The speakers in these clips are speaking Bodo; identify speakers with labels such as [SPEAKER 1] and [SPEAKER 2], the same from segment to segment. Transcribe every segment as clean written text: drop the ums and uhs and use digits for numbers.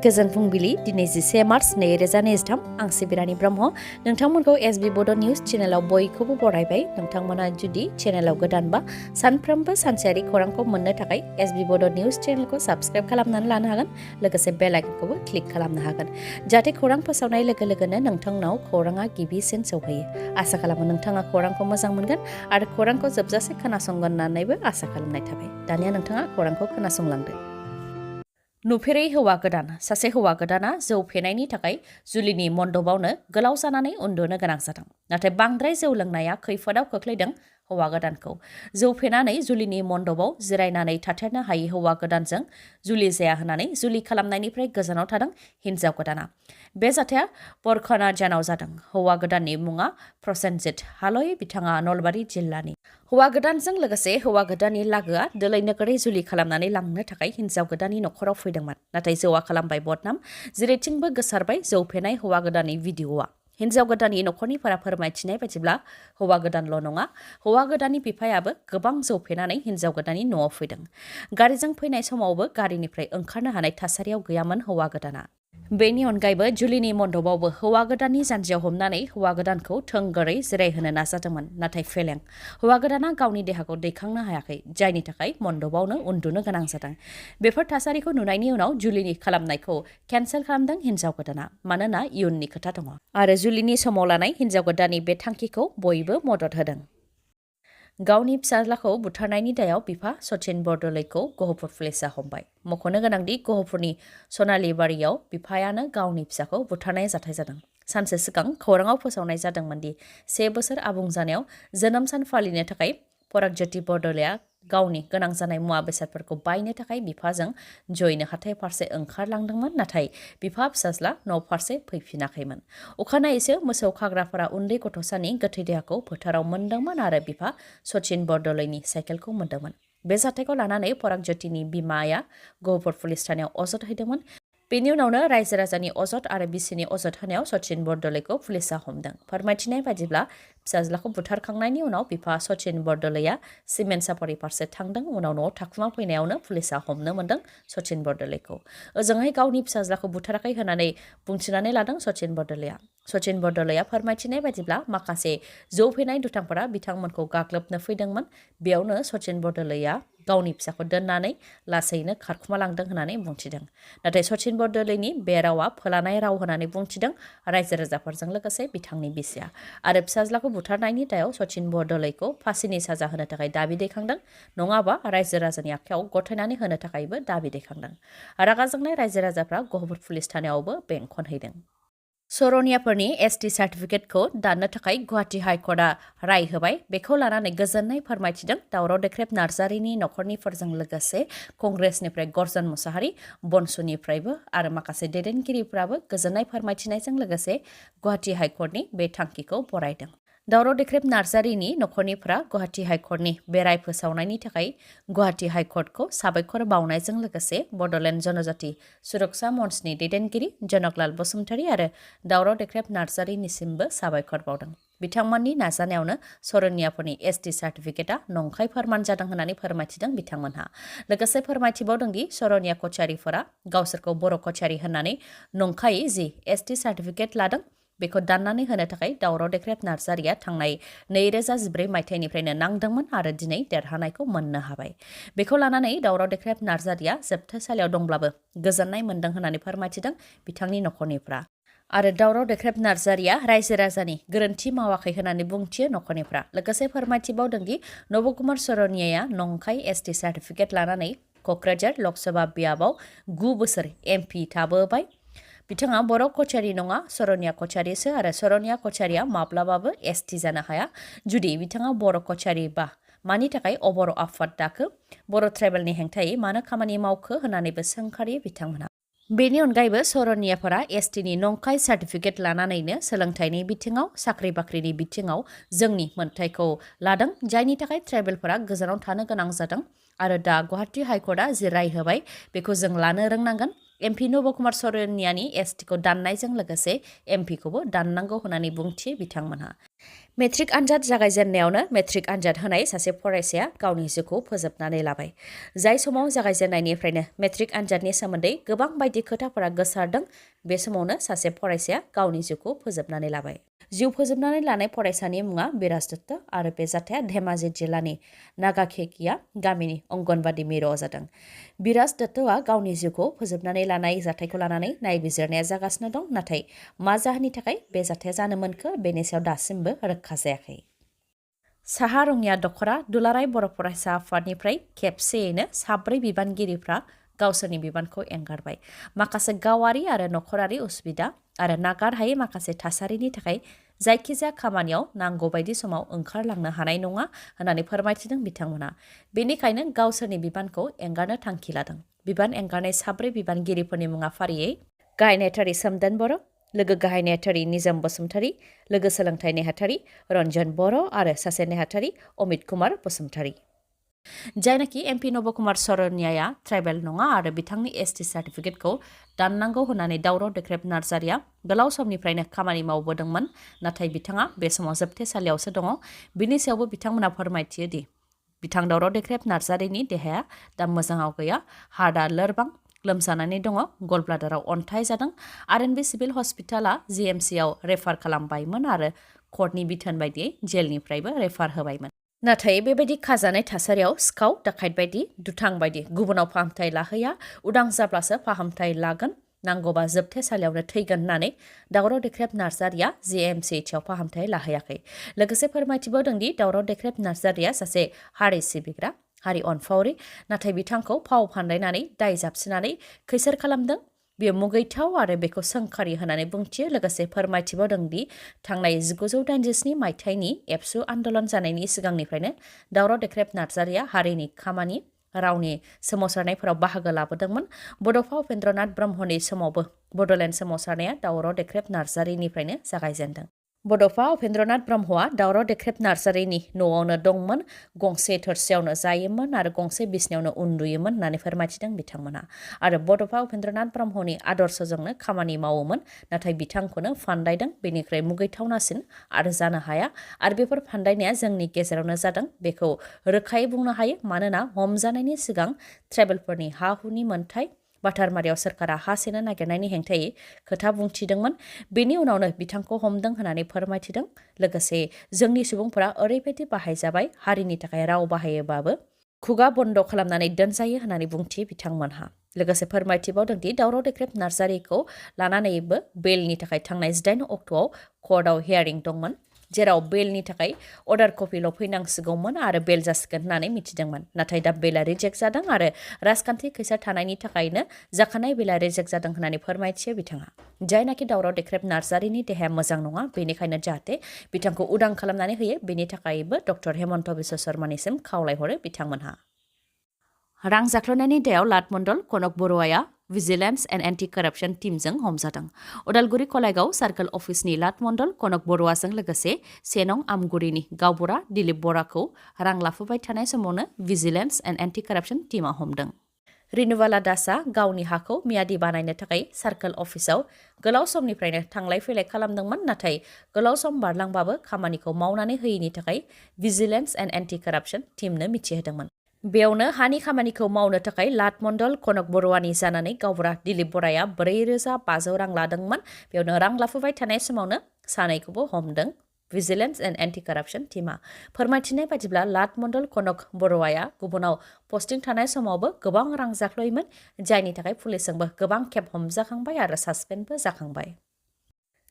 [SPEAKER 1] गोजोन फुंबिलि दिनै 11 मार्च 2023 आं सिबिरानि ब्रह्म नोंथांमोनखौ SB Bodo News चेनेलाव बयखौबो बरायबाय। नोंथांमोना जुदि चेनेलाव गोदानबा सानफ्रोमबो सानसेयारि खौरांखौ मोननो थाखाय SB Bodo News चेनेलखौ साबस्क्राइब खालामनानै लानो हागोन, लोगोसे बेल आइकनखौबो क्लिक खालामनो हागोन जाहाथे खौरां फोसावनाय लोगो लोगोनो नोंथांनाव खौराङा गिबिसिन सौहैयो। आसा खालामो नोंथाङा खौरांखौ मोजां मोनगोन आरो खौरांखौ जोबजासे खोनासंगोन होननानैबो आसा खालामनाय थाबाय। दानिया नोंथाङा खौरांखौ खोनासंलांदो। नुफेरै हौवा गोदान सासे हौवा गोदाना जौ फेनायनि थाखाय जुलिनि मन्दपावनो गोलाव जानानै उन्दुनो गोनां जादों। नाथाय बांद्राय जौ लोंनाया खैफोदाव खोख्लैदों हौवा गोदानखौ। जौ फेनानै जुलिनि मन्दपाव जिरायनानै थाथेरनो हायै हौवा गोदानजों जुलि जाया होननानै जुलि खालामनायनिफ्राय गोजानाव थादों हिन्जाव गोदाना। बे जाथाया बरखनाजानाव जादों। हौवा गोदाननि मुङा प्रसेनजित हालय, बिथाङा नलबारि जिल्लानि। हौवा गोदानजों लोगोसे हौवा गोदाननि लागोआ दोलै नोगोरै जुलि खालामनानै लांनो थाखाय हिन्जाव गोदाननि नखराव फैदोंमोन। नाथाय जौआ खालामबाय बदनाम। जेरैथिंबो गोसारबाय जौ फेनाय हौवा गोदाननि भिडिअ'आ। हिन्जाव गोदाननि नखरनिफोरा फोरमायथिनाय बायदिब्ला हौवा गोदानल' नङा, हौवा गोदाननि बिफायाबो गोबां जौ फेनानै हिन्जाव गोदाननि न'आव फैदों। गारिजों फैनाय समावबो गारिनिफ्राय ओंखारनो हानाय थासारियाव गैयामोन हौवा गोदाना। बेनि अनगायैबो जुलिनि मन्दपावबो हौवा गोदाननि जानजियाव हमनानै हौवा गोदानखौ थोंगोरै जिरायहोनो नाजादोंमोन, नाथाय फेलें। हौवा गोदाना गावनि देहाखौ दैखांनो हायाखै, जायनि थाखाय मन्दपावनो उन्दुनो गोनां जादों। बेफोर थासारिखौ नुनायनि उनाव जुलिनि खालामनायखौ केन्सेल खालामदों हिन्जाव गोदाना, मानोना इयुननि खोथा दङ आरो जुलिनि समाव लानाय हिन्जाव गोदाननि बे थांखिखौ बयबो मदद होदों। गावनि फिसाज्लाखौ बुथारनायनि दायाव बिफा सचिन बरदলৈखौ गहपुर पुलिसआ हमबाय। मख'नो गोनांदि गहपुरनि सनालिबारियाव बिफायानो गावनि फिसाखौ बुथारनाय जाथाय जादों। सानसे सिगां खौराङाव फोसावनाय जादोंमोन दि 1 बोसोर आबुं जानायाव जोनोम सान फालिनो थाखाय परागज्योति बरदलैया गावनि गोनां जानाय मुवा बेसादफोरखौ बायनो थाखाय बिफाजों जयैनो हाथाय फारसे ओंखारलांदोंमोन, नाथाय बिफा फिसाज्ला न' फारसे फैफिनाखैमोन। अखानायैसो मोसौ खाग्राफोरा उन्दै गथ'सानि गोथै देहाखौ फोथाराव मोनदोंमोन आरो बिफा सचिन बरदलैनि साइकेलखौ मोनदोंमोन। बे जाथायखौ लानानै परागज्योतिनि बिमाया गहपुर पुलिस थानायाव अजद हैदोंमोन। बेनि उनावनो रायजो राजानि अजद आरो बिसिनि अजद होनायाव सचिन बरदलैखौ पुलिसआ हमदों। फोरमायथिनाय बायदिब्ला फिसाज्लाखौ बुथारखांनायनि उनाव बिफा सचिन बरदलैया सिमेन्ट सापरि फारसे थांदों। उनाव न'आव थाखुमा फैनायावनो पुलिसआ हमनो मोनदों सचिन बरदलैखौ। ओजोंहाय गावनि फिसाज्लाखौ बुथाराखै होननानै बुंथिनानै लादों सचिन बरदलैया। सचिन बरदलैया फोरमायथिनाय बायदिब्ला माखासे जौ फेनाय दुथांफोरा बिथांमोनखौ गाग्लोबनो फैदोंमोन। बेयावनो सचिन बरदलैया गावनि फिसाखौ दोननानै लासैनो खारखुमालांदों होननानै बुंथिदों। नाथाय सचिन बरदलैनि बे रावा फोलानाय राव होननानै बुंथिदों रायजो राजाफोरजों लोगोसे बिथांनि बिसिया। आरो फिसाज्लाखौ बुथारनायनि दायाव सचिन बरदलैखौ फासिनि साजा होनो थाखाय दाबि दैखांदों, नङाबा रायजो राजानि आखायाव गथायनानै होनो थाखायबो दाबि दैखांदों। रागा जोंनाय रायजो राजाफ्रा गहपुर पुलिस थानायावबो बेंखनहैदों। सरनियाफोरनि ST सार्टिफिकेटखौ दाननो थाखाय गुवाहाटी हाइकर्टआ राय होबाय। बेखौ लानानै गोजोननाय फोरमायथिदों दावराव देख्रेब नार्जारिनि नखरनिफोरजों लोगोसे कंग्रेसनिफ्राय गर्जन मुसाहारि, बनसुनिफ्रायबो आरो माखासे दैदेनगिरिफ्राबो गोजोननाय फोरमायथिनायजों लोगोसे गुवाहाटी हाइकर्टनि बे थांखिखौ बरायदों। दावराव देख्रेब नार्जारिनि नखरनिफ्रा गुवाहाटी हाइकर्टनि बे राय फोसावनायनि थाखाय गुवाहाटी हाइकर्टखौ साबायखर बावनायजों लोगोसे बड'लेण्ड जनजाति सुरक्षा मन्चनि दैदेनगिरि जनकलाल बसुमतारी आरो दावराव देख्रेब नार्जारिनिसिमबो साबायखर बावदों। बिथांमोननि नाजानायावनो सरनियाफोरनि ST सार्टिफिकेटआ नंखाय फोरमान जादों होननानै फोरमायथिदों बिथांमोनहा। लोगोसे फोरमायथिबावदोंदि सरनिया कचारिफोरा गावसोरखौ बर' कचारि होननानै नंखायै जि ST सार्टिफिकेट लादों बेखौ दाननानै होनो थाखाय दावराव देख्रेब नार्जारिया थांनाय 2014 मायथाइनिफ्रायनो नांदोंमोन आरो दिनै देरहानायखौ मोननो हाबाय। बेखौ लानानै दावराव देख्रेब नार्जारिया जोबथेसालियाव दंब्लाबो गोजोननाय मोनदों होननानै फोरमायथिदों बिथांनि नखरनिफ्रा। आरो दावराव देख्रेब नार्जारिया रायजो राजानि गोरोन्थि मावाखै होननानै बुंथियो नखरनिफ्रा। लोगोसे फोरमायथिबावदोंदि नबकुमार सरनियाया नंखाय ST सार्टिफिकेट लानानै क'क्राझार लकसभा बियाबाव 9 बोसोर MP थाबोबाय। बिथाङा बर' कचारि नङा, सरनिया कचारिसो आरो सरनिया कचारिया माब्लाबाबो ST जानो हाया। जुदि बिथाङा बर' कचारि बा मानि थाखाय अबर' आफाद दाखो, बर' ट्राइबेलनि हेंथायै मानो खामानि मावखो होननानैबो सोंखारियो बिथांमोनहा। बेनि अनगायैबो सरनियाफोरा STनि नंखाय सार्टिफिकेट लानानैनो सोलोंथाइनि बिथिङाव, साख्रि बाख्रिनि बिथिङाव जोंनि मोन्थायखौ लादों, जायनि थाखाय ट्राइबेलफोरा गोजानाव थानो गोनां जादों। आरो दा गुवाहाटी हाइकर्टआ जि राय होबाय बेखौ जों लानो रोंनांगोन। MP नबकुमार सरनियानि STखौ दाननायजों लोगोसे MP खौबो दाननांगौ होननानै बुंथियो बिथांमोनहा। मेट्रिक आनजाद जागायजेननायावनो मेट्रिक आनजाद होनाय सासे फरायसाया गावनि जिउखौ फोजोबनानै लाबाय। जाय समाव जागायजेननायनिफ्रायनो मेट्रिक आनजादनि सोमोन्दै गोबां बायदि खोथाफोरा गोसारदों, बे समावनो सासे फरायसाया गावनि जिउखौ फोजोबनानै लाबाय। जिउ फोजोबनानै लानाय फरायसानि मुङा बिराज दत्त आरो बे जाथाया धेमाजि जिल्लानि नागाखेकिया गामिनि अंगनबादि मिरुआव जादों। बिराज दत्तआ गावनि जिउखौ फोजोबनानै लानाय जाथायखौ लानानै नायबिजिरनाया जागासिनो दं, नाथाय मा जाहोननि थाखाय बे जाथाया जानो मोनखो बेनि सायाव दासिमबो रोखा जायाखै। साहा रङिया दख'रा दुलाराय बर' फरायसा आफादनिफ्राय खेबसेयैनो 4 बिबानगिरिफ्रा गावसोरनि बिबानखौ एंगारबाय। माखासे गावारि आरो नखरारि उसुबिदा आरो नागारहायै माखासे थासारिनि थाखाय जायखिजाया खामानियाव नांगौ बायदि समाव ओंखारलांनो हानाय नङा होननानै फोरमायथिदों बिथांमोना। बेनिखायनो गावसोरनि बिबानखौ एंगारनो थांखि लादों। बिबान एंगारनाय 4 बिबानगिरिफोरनि मुङा फारियै गाहाय नेहाथारि सोमदोन बर', लोगो गाहाय नेहाथारि निजोम बसुमतारी, लोगो सोलोंथाइ नेहाथारि रन्जन बर' आरो सासे नेहाथारि अमित कुमार बसुमतारी। जायनाखि एमपि नब कुमार सरनियाया ट्राइबेल नङा आरो बिथांनि एसटि सार्टिफिकेटखौ दाननांगौ होननानै दावराव देख्रेब नार्जारिया गोलाव समनिफ्रायनो खामानि मावबोदोंमोन, नाथाय बिथाङा बे समाव जोबथेसालियावसो दङ। बिनि सायावबो बिथांमोना फोरमायथियो दि बिथां दावराव देख्रेब नार्जारिनि देहाया दा मोजाङाव गैया, हार्टआ लोरबां, लोमजानानै दङ, गलब्लादाराव अन्थाइ जादों। आरएनबि सिभिल हस्पिटाला जिएमसिआव रेफार खालामबायमोन आरो कर्टनि बिथोन बायदियै जेलनिफ्रायबो रेफार होबायमोन। नाथाय बेबायदि खाजानाय थासारियाव सिखाव दाखायत बायदि दुथां बायदि गुबुनाव फाहामथाय लाहैया, उदां जाब्लासो फाहामथाय लागोन, नांगौबा जोबथेसालियावनो थैगोन होननानै दावराव देख्रेब नार्जारिया जिएमसिएचआव फाहामथाय लाहैयाखै। लोगोसे फोरमायथिबावदों दि दावराव देख्रेब नार्जारिया सासे हारि सिबिग्रा, हारि अनफावरि, नाथाय बिथांखौ फाव फान्दायनानै दाय जाबसिनानै खैसोर खालामदों। बेयो मुगैथाव आरो बेखौ सोंखारि होननानै बुंथियो। लोगोसे फोरमायथिबावदों दि थांनाय 1987 मायथाइनि एबसु आन्दलन जानायनि सिगांनिफ्रायनो दावराव देख्रेब नार्जारिया हारिनि खामानि, रावनि सोमावसारनायफोराव बाहागो लाबोदोंमोन। बड'फा उपेन्द्रनाथ ब्रह्मनि समावबो बड'लेण्ड सोमावसारनाया दावराव देख्रेब नार्जारिनिफ्रायनो जागायजेनदों। बड'फा उपेन्द्रनाथ ब्रह्मआ दावराव देख्रेब नार्जारिनि न'आवनो दंमोन, गंसे थोरसियावनो जायोमोन आरो गंसे बिसनायावनो उन्दुयोमोन होननानै फोरमायथिदों बिथांमोना। आरो बड'फा उपेन्द्रनाथ ब्रह्मनि आदर्शजोंनो खामानि मावोमोन, नाथाय बिथांखौनो फान्दायदों। बेनिख्रुइ मुगैथावनासिन आरो जानो हाया। आरो बेफोर फान्दायनाया जोंनि गेजेरावनो जादों, बेखौ रोखायै बुंनो हायो, मानोना हमजानायनि सिगां ट्राइबेलफोरनि हा हुनि मोन्थाय बाथारमारियाव सोरखारा हा सेनो नागिरनायनि हेंथायै खोथा बुंथिदोंमोन। बेनि उनावनो बिथांखौ हमदों होननानै फोरमायथिदों। लोगोसे जोंनि सुबुंफोरा ओरैबायदि बाहायजाबाय, हारिनि थाखाय राव बाहायोबाबो खुगा बन्द खालामनानै दोनजायो होननानै बुंथियो बिथांमोनहा। लोगोसे फोरमायथिबावदों दि दावराव देख्रेब नार्जारिखौ लानानैबो बेलनि थाखाय थांनाय 18 अक्ट'आव कर्टआव हियारिं दंमोन, जेराव बेलनि थाखाय अर्डार कपिल' फैनांसिगौमोन आरो बेल जासिगोन होननानै मिथिदोंमोन। नाथाय दा बेला रिजेक्ट जादों आरो राजखान्थि खैसार थानायनि थाखायनो जाखानाय बेला रिजेक्ट जादों होननानै फोरमायथियो बिथाङा। जायनाखि दावराव देख्रेब नार्जारिनि देहाया मोजां नङा, बेनिखायनो जाहाथे बिथांखौ उदां खालामनानै होयो, बेनि थाखायबो डक्टर हेमन्त बिश्व शर्मानिसिम खावलायहरो बिथांमोनहा। रां जाख्ल'नायनि दायाव लाटमन्डल कनक बरुवाया भिजिलेन्स एन्ड एन्टि कारापसन टीमजों हमजादों। उदालगुरि कलाइगाव सार्कल अफिसनि लाटमन्डल कनक बरुवाजों लोगोसे 1 नं आमगुरिनि गावबुरा दिलीप बराखौ रां लाफुबाय थानाय समावनो भिजिलेन्स एन्ड एन्टि कारापसन टीमआ हमदों। रिनुवाला दासआ गावनि हाखौ मियादि बानायनो थाखाय सार्कल अफिसाव गोलाव समनिफ्रायनो थांलाय फैलाय खालामदोंमोन, नाथाय गोलाव सम बारलांबाबो खामानिखौ मावनानै होयैनि थाखाय भिजिलेन्स एन्ड एन्टि कारापसन टीमनो मिथिहोदोंमोन। बेयावनो हानि खामानिखौ मावनो थाखाय लाटमन्डल कनक बरुवानि जानानै गावबुरा दिलीप बराया 4,500 रां लादोंमोन। बेयावनो रां लाफुबाय थानाय समावनो सानैखौबो हमदों भिजिलेन्स एन्ड एन्टि कारापसन टीमआ। फोरमायथिनाय बायदिब्ला लाटमन्डल कनक बरुवाया गुबुनाव पस्टिं थानाय समावबो गोबां रां जाख्ल'योमोन, जायनि थाखाय पुलिसजोंबो गोबां खेब हमजाखांबाय आरो सासपेन्डबो जाखांबाय।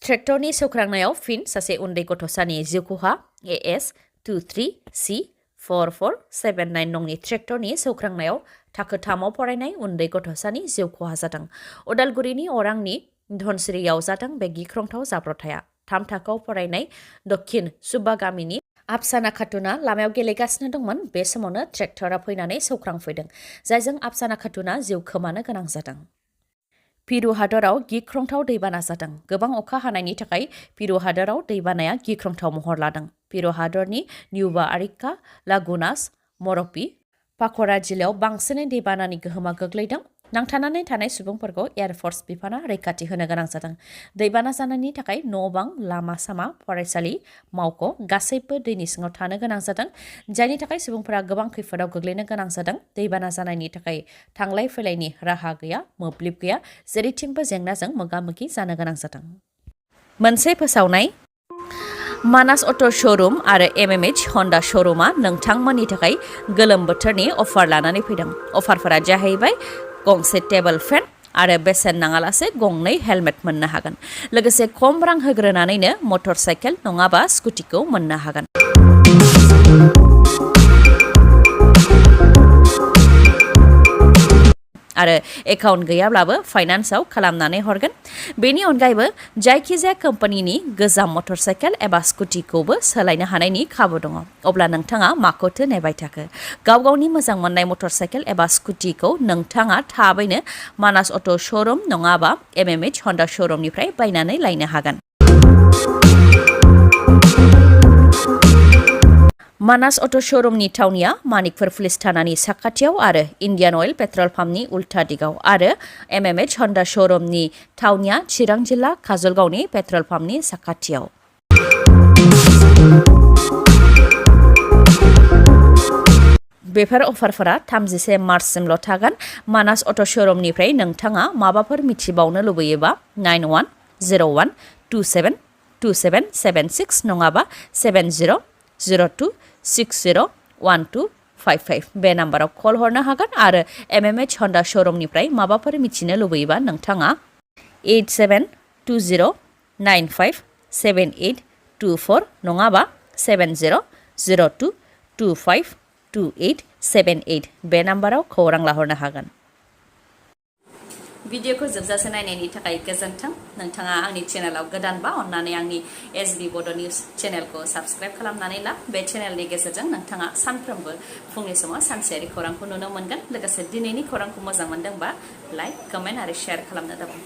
[SPEAKER 1] ट्रेक्टरनि सौख्रांनायाव फिन सासे उन्दै गथ'सानि जिउ खहा। AS 23C4479 नंनि ट्रेक्टरनि सौख्रांनायाव थाखो 3आव फरायनाय उन्दै गथ'सानि जिउ खहा जादों। उदालगुरिनि अरांनि धनसिरियाव जादों बे गिख्रंथाव जाब्रबथाया। 3 थाखोआव फरायनाय दक्षिण सुब्बा गामिनि आफसाना खातुना लामायाव गेलेगासिनो दंमोन। बे समावनो ट्रेक्टरा फैनानै सौख्रांफैदों, जायजों आफसाना खातुना जिउ खोमानो गोनां जादों। पिरु हादराव गिख्रंथाव दैबाना जादों। गोबां अखा हानायनि थाखाय पिरु हादराव दैबानाया गिख्रंथाव महर लादों। पिरु हादरनि निउबा आरिका, लागुनास, मरपी, पाकरा जिल्लायाव बांसिनै दैबानानि गोहोमा गोग्लैदों। नांथानानै थानाय सुबुंफोरखौ एयारफोर्स बिफाना रैखाथि होनो गोनां जादों। दैबाना जानायनि थाखाय न'-बां, लामा-सामा, फरायसालि, मावख' गासैबो दैनि सिङाव थानो गोनां जादों, जायनि थाखाय सुबुंफोरा गोबां खैफोदाव गोग्लैनो गोनां जादों। दैबाना जानायनि थाखाय थांलाय फैलायनि राहा गैया, मोब्लिब गैया, जेरैथिंबो जेंनाजों मोगा-मोगि जानो गोनां जादों। मोनसे फोसावनाय मानास अट' श'रुम आरो MMH हन्डा श'रुमा नोंथांमोननि थाखाय गोलोम बोथोरनि अफार लानानै फैदों। अफारफोरा जाहैबाय गंसे टेबोल फेन आरो बेसेन नाङालासे गंनै हेलमेट मोननो हागोन। लोगोसे खम रां होग्रोनानैनो मटर साइकेल नङाबा स्कुटिखौ मोननो हागोन। आरो एकाउन्ट गैयाब्लाबो फाइनान्सआव खालामनानै हरगोन। बेनि अनगायैबो जायखिजाया कम्पानिनि गोजाम मटर साइकेल एबा स्कुटिखौबो सोलायनो हानायनि खाबु दङ। अब्ला नोंथाङा माखौथो नेबाय थाखो? गाव गावनि मोजां मोननाय मटर साइकेल एबा स्कुटिखौ नोंथाङा थाबैनो मानास अट' श'रुम नङाबा MMH हन्डा श'रुमनिफ्राय बायनानै लायनो हागोन। मानास अट' श'रुमनि थावनिया मानिकपुर पुलिस थानानि साखाथियाव आरो इन्डियान अइल पेट्रल पाम्पनि उल्था दिगाव आरो MMH हन्डा श'रुमनि थावनिया चिरां जिल्ला काजलगावनि पेट्रल पाम्पनि साखाथियाव। बेफोर अफारफोरा 31 मार्चसिमल' थागोन। मानास अट' श'रुमनिफ्राय नोंथाङा माबाफोर मिथिबावनो लुबैयोबा 9101272776 नङाबा 7002601255 बे नाम्बाराव कल हरनो हागोन आरो MMH हन्डा श'रुमनिफ्राय माबाफोर मिथिनो लुबैयोबा नोंथाङा 8720957824 नङाबा 7002252878 बे नाम्बाराव खौरां लाहरनो हागोन। भिडिअखौ जोबजासे नायनायनि थाखाय गोजोन्थों। नोंथाङा आंनि चेनेलाव गोदानबा अन्नानै आंनि SB बड' निउस चेनेलखौ साबस्क्राइब खालामनानै ला। बे चेनेलनि गेजेरजों नोंथाङा सानफ्रोमबो फुंनि समाव सानसेयारि खौरांखौ नुनो मोनगोन। लोगोसे दिनैनि खौरांखौ मोजां मोनदोंबा लाइक, कमेन्ट आरो शेयार खालामनो दाबाव।